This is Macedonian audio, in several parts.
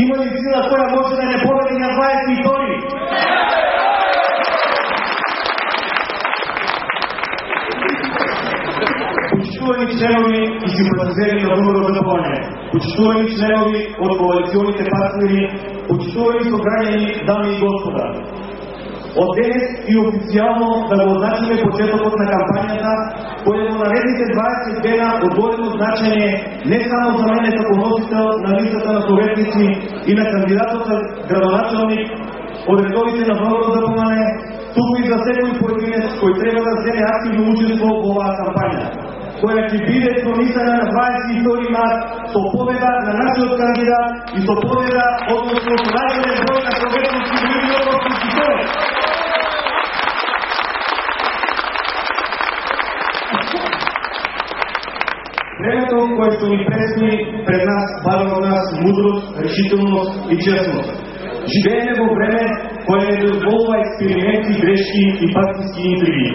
Има ли сила, која може да не победи на 22? Почитувани членови и симпатизери на ВМРО ДПМН, почитувани членови од коалиционите партнери, почитувани сограѓани, дами и господа. Од денес и официјално да го означиме почетокот на кампањата, која во наредните 20 дена од големо значење не само за мене како носител на листата на советници и на кандидатот за градоначалник од редовите на ВМРО ДПМН, туку и за секој поединец кој треба да земе активно учество во оваа кампања, која ќе биде пронисана на 22 март со победа на нашиот кандидат и со победа, односно со најголем број на советници во идниот конституент. Времето кое што ни предстои пред нас бара од нас мудрост, решителност и честност. Живееме во време кое не дозволува експерименти, грешки и партиски интриги.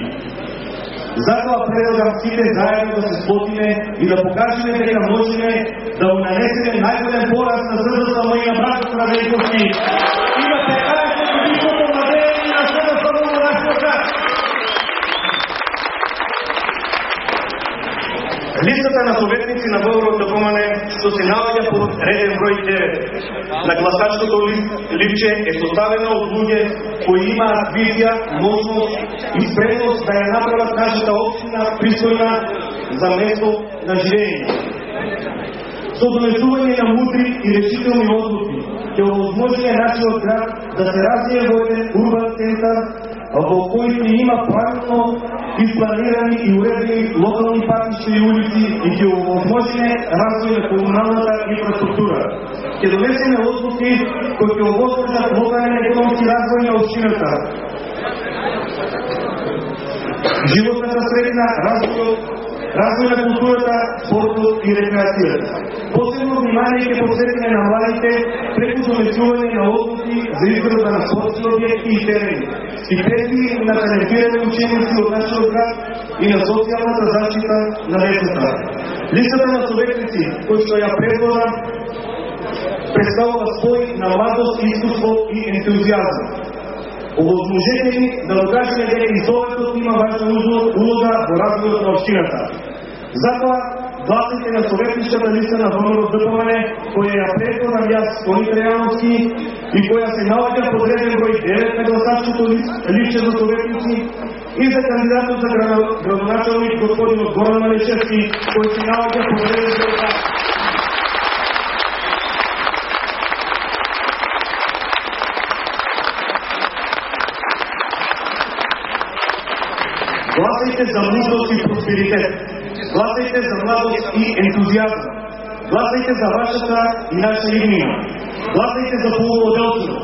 Затоа предлагам сите заедно да се сплотиме и да покажеме дека можеме да му нанесеме најголем пораз на СДСМ и на братот Радејковски и на 15 годишното владење на СДСМ во нашиот град. Листата на советници на ВМРО ДПМН што се наоѓа под реден број 9 на гласачкото лифче е составена од луѓе кои имаат визија, можност и спремност да ја направат нашата општина пристојна за место на живење. Со донесување на мудри и решителни одлуки ќе овозможи нашиот град да се развие во еден урбан центар во кој ќе има правилно изпланирани и уредени локални патишта и улици и ќе овозможи развој на комуналната инфраструктура. Ќе донесеме одлуки кои ќе овозможат локален економски развој на општината, животната средина, развој на културата, спортот и рекреацијата. Посебно внимание ќе посветиме на младите преку донесување на одлуки за изградба на спортски објекти и терени, стипендии на талентирани ученици од нашиот град и на социјалната заштита на децата. Листата на советници, кој што ја предлагам, представува спој на младост, искуство и ентузијазам. Овозможете ни да докажеме дека и Советот има важна улога во развојот на општината. Затоа гласите на советничката листа на ВМРО ДПМН, која ја предлагам јас Колите Реалновски и која се наоѓа под реден број 9 на гласачкото листче за советници и за кандидатот за градоначалник господин Горан Малишевски, кој се наоѓа под реден број 2. Гласайте за мудрост и просперитет. Гласайте за младост и ентузијазм. Гласайте за вашата и наша иднина. Гласайте за полумоделство.